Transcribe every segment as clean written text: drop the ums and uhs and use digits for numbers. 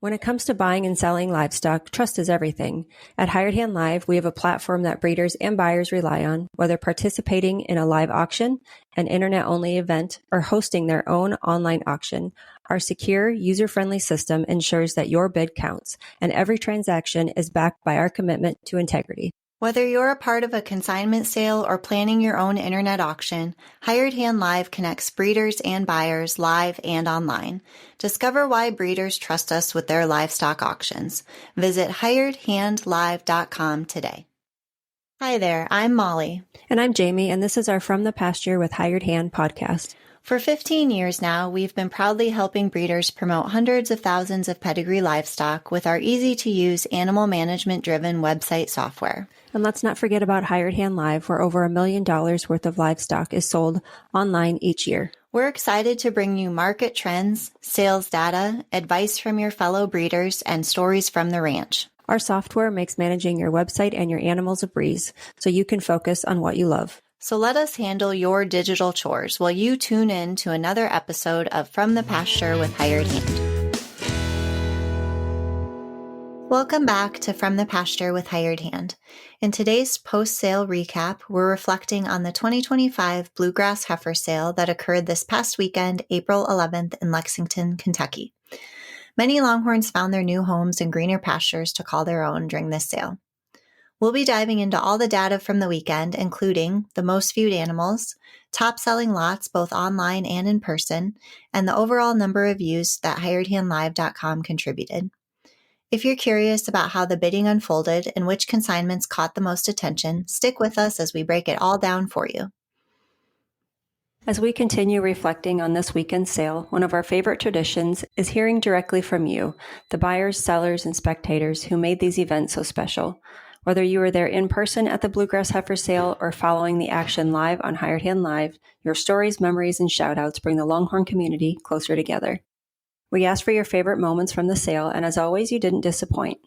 When it comes to buying and selling livestock, trust is everything. At Hired Hand Live, we have a platform that breeders and buyers rely on, whether participating in a live auction, an internet-only event, or hosting their own online auction. Our secure, user-friendly system ensures that your bid counts, and every transaction is backed by our commitment to integrity. Whether you're a part of a consignment sale or planning your own internet auction, Hired Hand Live connects breeders and buyers live and online. Discover why breeders trust us with their livestock auctions. Visit hiredhandlive.com today. Hi there, I'm Molly. And I'm Jamie, and this is our From the Pasture with Hired Hand podcast. For 15 years now, we've been proudly helping breeders promote hundreds of thousands of pedigree livestock with our easy-to-use animal management-driven website software. And let's not forget about Hired Hand Live, where over $1 million worth of livestock is sold online each year. We're excited to bring you market trends, sales data, advice from your fellow breeders, and stories from the ranch. Our software makes managing your website and your animals a breeze, so you can focus on what you love. So let us handle your digital chores while you tune in to another episode of From the Pasture with Hired Hand. Welcome back to From the Pasture with Hired Hand. In today's post-sale recap, we're reflecting on the 2025 Bluegrass Heifer Sale that occurred this past weekend, April 11th in Lexington, Kentucky. Many Longhorns found their new homes in greener pastures to call their own during this sale. We'll be diving into all the data from the weekend, including the most viewed animals, top-selling lots both online and in person, and the overall number of views that hiredhandlive.com contributed. If you're curious about how the bidding unfolded and which consignments caught the most attention, stick with us as we break it all down for you. As we continue reflecting on this weekend's sale, one of our favorite traditions is hearing directly from you, the buyers, sellers, and spectators who made these events so special. Whether you were there in person at the Bluegrass Heifer Sale or following the action live on Hired Hand Live, your stories, memories, and shoutouts bring the Longhorn community closer together. We asked for your favorite moments from the sale, and as always, you didn't disappoint.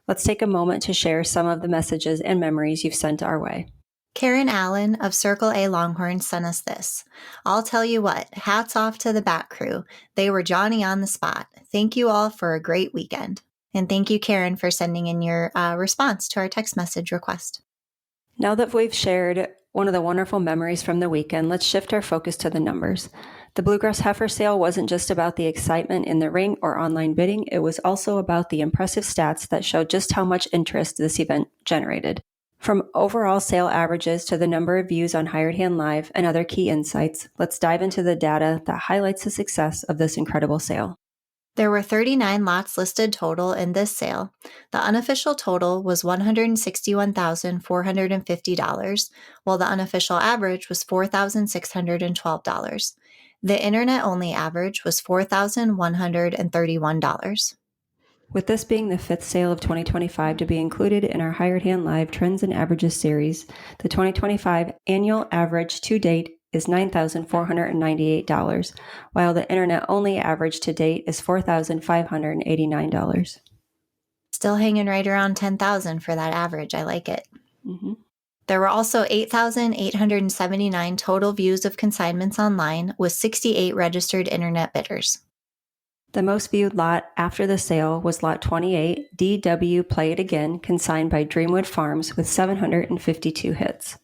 Let's take a moment to share some of the messages and memories you've sent our way. Karen Allen of Circle A Longhorns sent us this. I'll tell you what, hats off to the back crew. They were Johnny on the spot. Thank you all for a great weekend. And thank you, Karen, for sending in your response to our text message request. Now that we've shared one of the wonderful memories from the weekend, let's shift our focus to the numbers. The Bluegrass Heifer Sale wasn't just about the excitement in the ring or online bidding, it was also about the impressive stats that showed just how much interest this event generated. From overall sale averages to the number of views on Hired Hand Live and other key insights, let's dive into the data that highlights the success of this incredible sale. There were 39 lots listed total in this sale. The unofficial total was $161,450, while the unofficial average was $4,612. The internet-only average was $4,131. With this being the fifth sale of 2025 to be included in our Hired Hand Live Trends and Averages series, the 2025 annual average to date is $9,498, while the internet-only average to date is $4,589. Still hanging right around $10,000 for that average. I like it. Mm-hmm. There were also 8,879 total views of consignments online, with 68 registered internet bidders. The most viewed lot after the sale was Lot 28, DW Play It Again, consigned by Dreamwood Farms with 752 hits.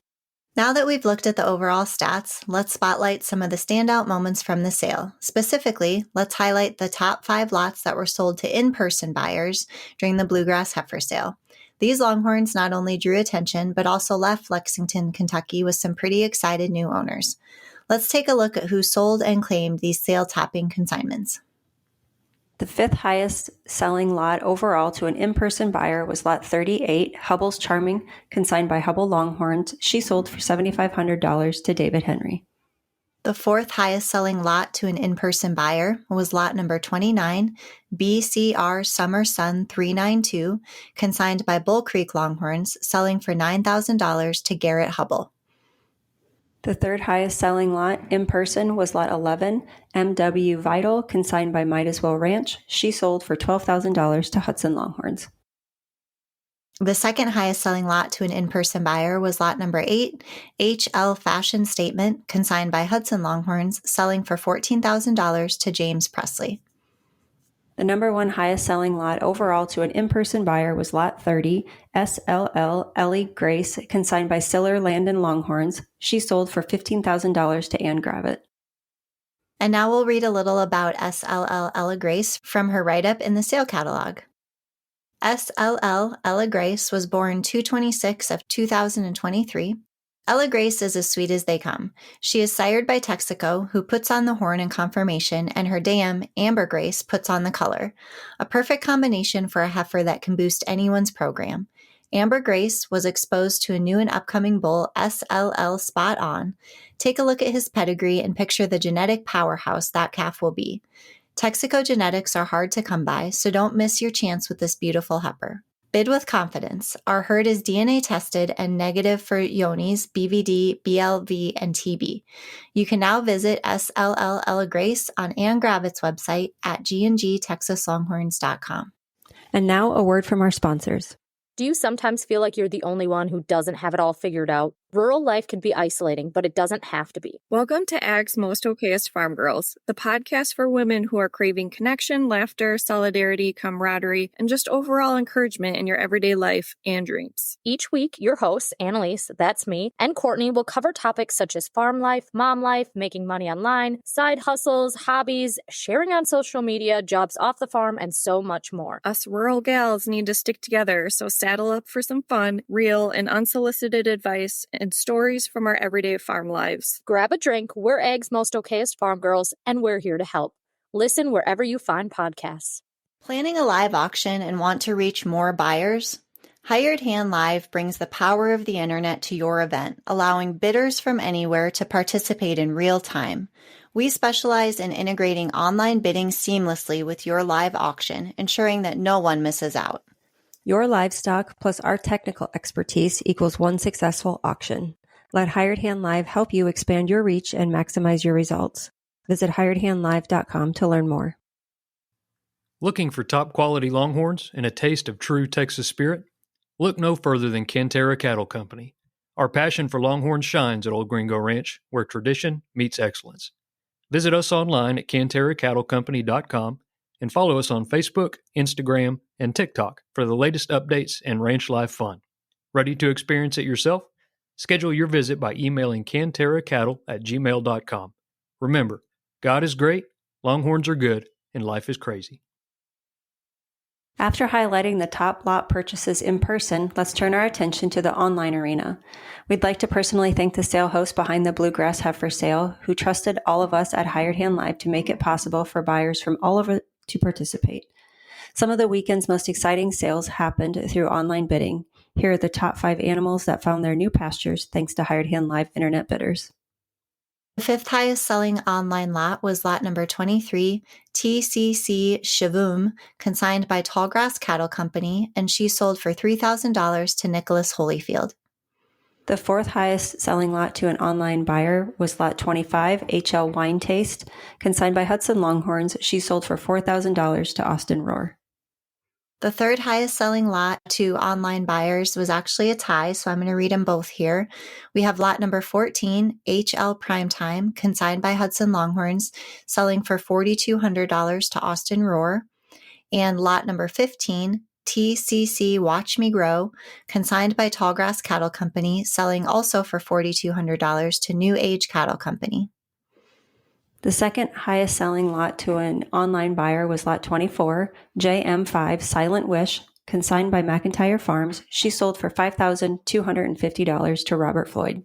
Now that we've looked at the overall stats, let's spotlight some of the standout moments from the sale. Specifically, let's highlight the top 5 lots that were sold to in-person buyers during the Bluegrass Heifer Sale. These Longhorns not only drew attention, but also left Lexington, Kentucky with some pretty excited new owners. Let's take a look at who sold and claimed these sale-topping consignments. The fifth highest selling lot overall to an in-person buyer was Lot 38, Hubble's Charming, consigned by Hubble Longhorns. She sold for $7,500 to David Henry. The fourth highest selling lot to an in-person buyer was lot number 29, BCR Summer Sun 392, consigned by Bull Creek Longhorns, selling for $9,000 to Garrett Hubble. The third highest selling lot in person was Lot 11, MW Vital, consigned by Might As Well Ranch. She sold for $12,000 to Hudson Longhorns. The second highest selling lot to an in-person buyer was lot number 8, HL Fashion Statement, consigned by Hudson Longhorns, selling for $14,000 to James Presley. The number one highest selling lot overall to an in-person buyer was Lot 30, SLL Ellie Grace, consigned by Siller Land and Longhorns. She sold for $15,000 to Ann Gravitt. And now we'll read a little about SLL Ella Grace from her write-up in the sale catalog. SLL Ella Grace was born 2/26 of 2023. Ella Grace is as sweet as they come. She is sired by Texaco, who puts on the horn in conformation, and her dam, Amber Grace, puts on the color. A perfect combination for a heifer that can boost anyone's program. Amber Grace was exposed to a new and upcoming bull, SLL Spot On. Take a look at his pedigree and picture the genetic powerhouse that calf will be. Texaco genetics are hard to come by, so don't miss your chance with this beautiful heifer. Bid with confidence. Our herd is DNA tested and negative for Yonis, BVD, BLV, and TB. You can now visit SLL Ella Grace on Ann Gravitt's website at gngtexaslonghorns.com. And now a word from our sponsors. Do you sometimes feel like you're the only one who doesn't have it all figured out? Rural life can be isolating, but it doesn't have to be. Welcome to Ag's Most Okayest Farm Girls, the podcast for women who are craving connection, laughter, solidarity, camaraderie, and just overall encouragement in your everyday life and dreams. Each week, your hosts, Annalise, that's me, and Courtney will cover topics such as farm life, mom life, making money online, side hustles, hobbies, sharing on social media, jobs off the farm, and so much more. Us rural gals need to stick together, so saddle up for some fun, real, and unsolicited advice and stories from our everyday farm lives. Grab a drink. We're Ag's Most Okayest Farm Girls, and we're here to help. Listen wherever you find podcasts. Planning a live auction and want to reach more buyers? Hired Hand Live brings the power of the internet to your event, allowing bidders from anywhere to participate in real time. We specialize in integrating online bidding seamlessly with your live auction, ensuring that no one misses out. Your livestock plus our technical expertise equals one successful auction. Let Hired Hand Live help you expand your reach and maximize your results. Visit hiredhandlive.com to learn more. Looking for top quality Longhorns and a taste of true Texas spirit? Look no further than Cantera Cattle Company. Our passion for Longhorns shines at Old Gringo Ranch, where tradition meets excellence. Visit us online at CanteraCattleCompany.com and follow us on Facebook, Instagram, and TikTok for the latest updates and ranch life fun. Ready to experience it yourself? Schedule your visit by emailing canteracattle@gmail.com. Remember, God is great, Longhorns are good, and life is crazy. After highlighting the top lot purchases in person, let's turn our attention to the online arena. We'd like to personally thank the sale host behind the Bluegrass Heifer Sale, who trusted all of us at Hired Hand Live to make it possible for buyers from all over to participate. Some of the weekend's most exciting sales happened through online bidding. Here are the top 5 animals that found their new pastures thanks to Hired Hand Live internet bidders. The fifth highest selling online lot was lot number 23, TCC Shavoom, consigned by Tallgrass Cattle Company, and she sold for $3,000 to Nicholas Holyfield. The fourth highest selling lot to an online buyer was lot 25, HL Wine Taste, consigned by Hudson Longhorns. She sold for $4,000 to Austin Rohr. The third highest selling lot to online buyers was actually a tie, so I'm going to read them both here. We have lot number 14, HL Primetime, consigned by Hudson Longhorns, selling for $4,200 to Austin Rohr. And lot number 15, TCC Watch Me Grow, consigned by Tallgrass Cattle Company, selling also for $4,200 to New Age Cattle Company. The second highest selling lot to an online buyer was lot 24, JM5 Silent Wish, consigned by McIntyre Farms. She sold for $5,250 to Robert Floyd.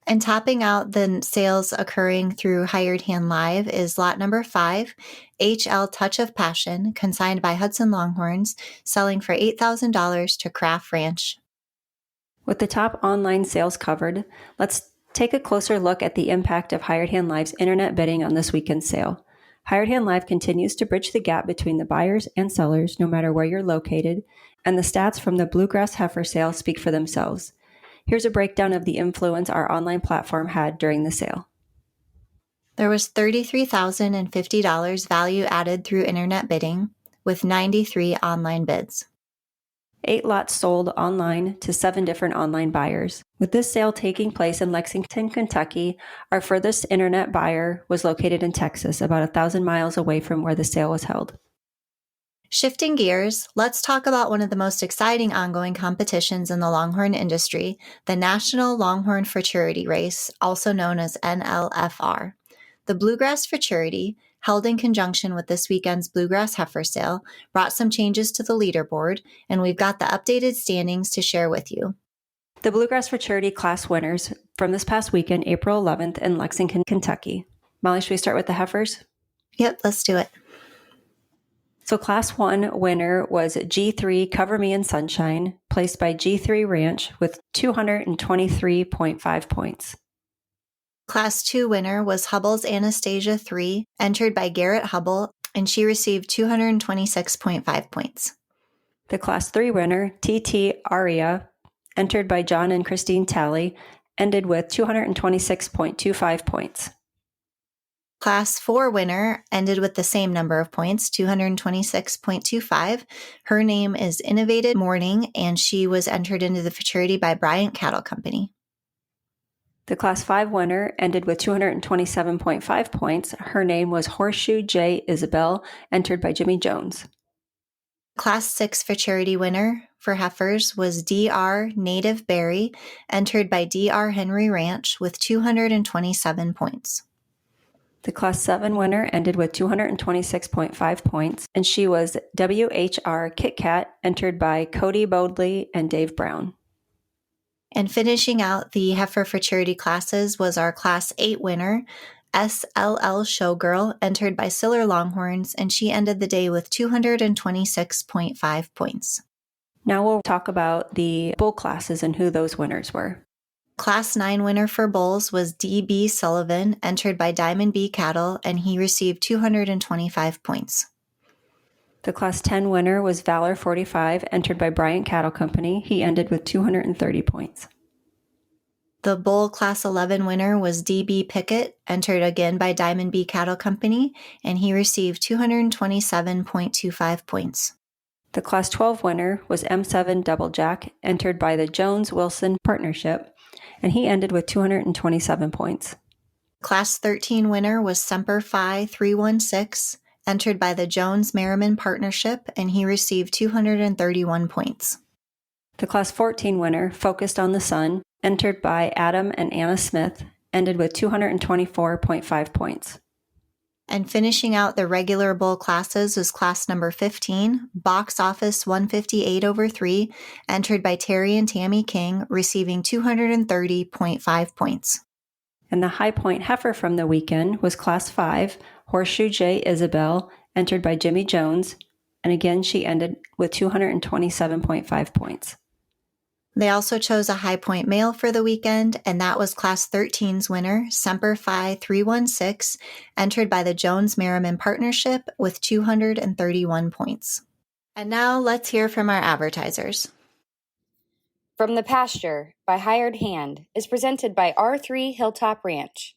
And topping out the sales occurring through Hired Hand Live is lot number 5, HL Touch of Passion, consigned by Hudson Longhorns, selling for $8,000 to Craft Ranch. With the top online sales covered, let's take a closer look at the impact of Hired Hand Live's internet bidding on this weekend's sale. Hired Hand Live continues to bridge the gap between the buyers and sellers, no matter where you're located, and the stats from the Bluegrass Heifer Sale speak for themselves. Here's a breakdown of the influence our online platform had during the sale. There was $33,050 value added through internet bidding, with 93 online bids. 8 lots sold online to 7 different online buyers. With this sale taking place in Lexington, Kentucky, our furthest internet buyer was located in Texas, about 1,000 miles away from where the sale was held. Shifting gears, let's talk about one of the most exciting ongoing competitions in the Longhorn industry, the National Longhorn Futurity Race, also known as NLFR. The Bluegrass Futurity, held in conjunction with this weekend's Bluegrass Heifer Sale, brought some changes to the leaderboard, and we've got the updated standings to share with you. The Bluegrass Futurity class winners from this past weekend, April 11th in Lexington, Kentucky. Molly, should we start with the heifers? Yep, let's do it. So Class 1 winner was G3 Cover Me in Sunshine, placed by G3 Ranch with 223.5 points. Class 2 winner was Hubble's Anastasia 3, entered by Garrett Hubble, and she received 226.5 points. The Class 3 winner, TT Aria, entered by John and Christine Talley, ended with 226.25 points. Class 4 winner ended with the same number of points, 226.25. Her name is Innovated Morning, and she was entered into the Futurity by Bryant Cattle Company. The Class 5 winner ended with 227.5 points. Her name was Horseshoe J. Isabel, entered by Jimmy Jones. Class 6 Futurity winner for heifers was DR Native Berry, entered by DR Henry Ranch with 227 points. The Class 7 winner ended with 226.5 points, and she was WHR Kit Kat, entered by Cody Bodley and Dave Brown. And finishing out the heifer futurity classes was our Class 8 winner, SLL Showgirl, entered by Siller Longhorns, and she ended the day with 226.5 points. Now we'll talk about the bull classes and who those winners were. Class 9 winner for bulls was D.B. Sullivan, entered by Diamond B Cattle, and he received 225 points. The Class 10 winner was Valor 45, entered by Bryant Cattle Company. He ended with 230 points. The bull Class 11 winner was D.B. Pickett, entered again by Diamond B Cattle Company, and he received 227.25 points. The Class 12 winner was M7 Double Jack, entered by the Jones-Wilson Partnership, and he ended with 227 points. Class 13 winner was Semper Fi 316, entered by the Jones-Merriman Partnership, and he received 231 points. The Class 14 winner, Focused on the Sun, entered by Adam and Anna Smith, ended with 224.5 points. And finishing out the regular bull classes was class number 15, Box Office 158/3, entered by Terry and Tammy King, receiving 230.5 points. And the high point heifer from the weekend was Class 5, Horseshoe J. Isabel, entered by Jimmy Jones, and again she ended with 227.5 points. They also chose a high point male for the weekend, and that was Class 13's winner, Semper Fi 316, entered by the Jones-Merriman Partnership with 231 points. And now let's hear from our advertisers. From the Pasture by Hired Hand is presented by R3 Hilltop Ranch.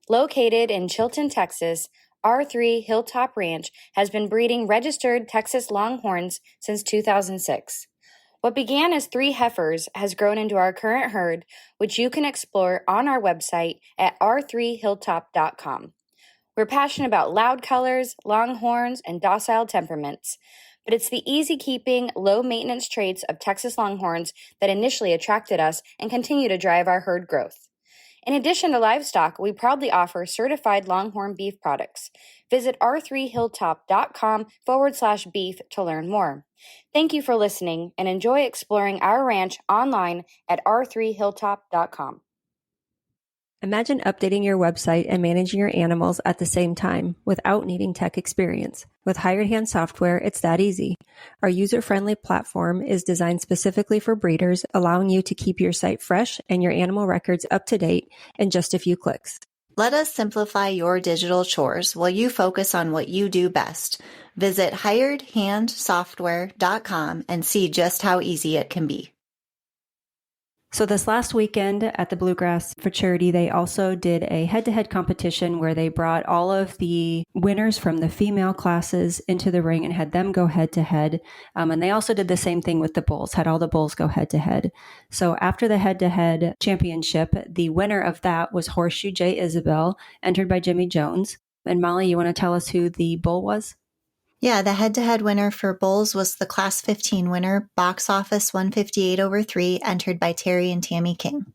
Located in Chilton, Texas, R3 Hilltop Ranch has been breeding registered Texas Longhorns since 2006. What began as 3 heifers has grown into our current herd, which you can explore on our website at r3hilltop.com. We're passionate about loud colors, longhorns, and docile temperaments, but it's the easy-keeping, low-maintenance traits of Texas Longhorns that initially attracted us and continue to drive our herd growth. In addition to livestock, we proudly offer certified Longhorn beef products. Visit r3hilltop.com/beef to learn more. Thank you for listening and enjoy exploring our ranch online at r3hilltop.com. Imagine updating your website and managing your animals at the same time without needing tech experience. With Hired Hand software, it's that easy. Our user-friendly platform is designed specifically for breeders, allowing you to keep your site fresh and your animal records up to date in just a few clicks. Let us simplify your digital chores while you focus on what you do best. Visit hiredhandsoftware.com and see just how easy it can be. So this last weekend at the Bluegrass Futurity, they also did a head-to-head competition where they brought all of the winners from the female classes into the ring and had them go head-to-head. And they also did the same thing with the bulls, had all the bulls go head-to-head. So after the head-to-head championship, the winner of that was Horseshoe J. Isabel, entered by Jimmy Jones. And Molly, you want to tell us who the bull was? Yeah, the head-to-head winner for bulls was the Class 15 winner, box office 158/3, entered by Terry and Tammy King.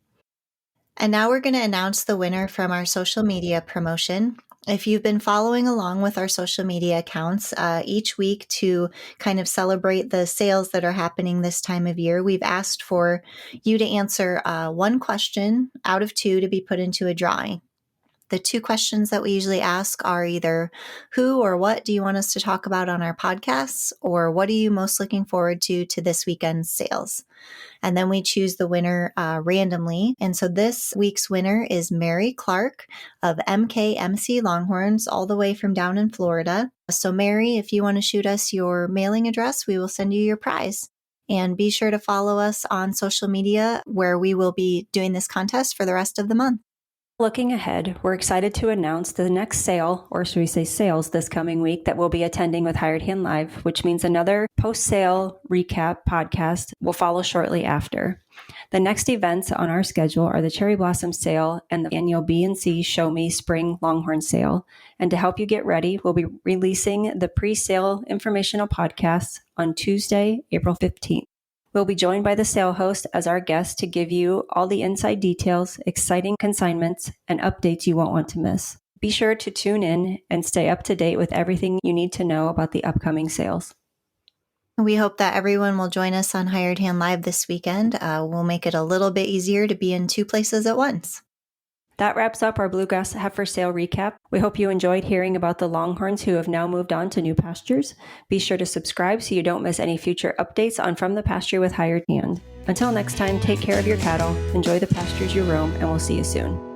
And now we're going to announce the winner from our social media promotion. If you've been following along with our social media accounts each week to kind of celebrate the sales that are happening this time of year, we've asked for you to answer one question out of two to be put into a drawing. The two questions that we usually ask are either who or what do you want us to talk about on our podcasts, or what are you most looking forward to this weekend's sales? And then we choose the winner randomly. And so this week's winner is Mary Clark of MKMC Longhorns, all the way from down in Florida. So Mary, if you want to shoot us your mailing address, we will send you your prize. And be sure to follow us on social media, where we will be doing this contest for the rest of the month. Looking ahead, we're excited to announce the next sale, or should we say sales, this coming week that we'll be attending with Hired Hand Live, which means another post-sale recap podcast will follow shortly after. The next events on our schedule are the Cherry Blossom Sale and the annual B&C Show Me Spring Longhorn Sale. And to help you get ready, we'll be releasing the pre-sale informational podcast on Tuesday, April 15th. We'll be joined by the sale host as our guest to give you all the inside details, exciting consignments, and updates you won't want to miss. Be sure to tune in and stay up to date with everything you need to know about the upcoming sales. We hope that everyone will join us on Hired Hand Live this weekend. We'll make it a little bit easier to be in two places at once. That wraps up our Bluegrass Heifer Sale recap. We hope you enjoyed hearing about the Longhorns who have now moved on to new pastures. Be sure to subscribe so you don't miss any future updates on From the Pasture with Hired Hand. Until next time, take care of your cattle, enjoy the pastures you roam, and we'll see you soon.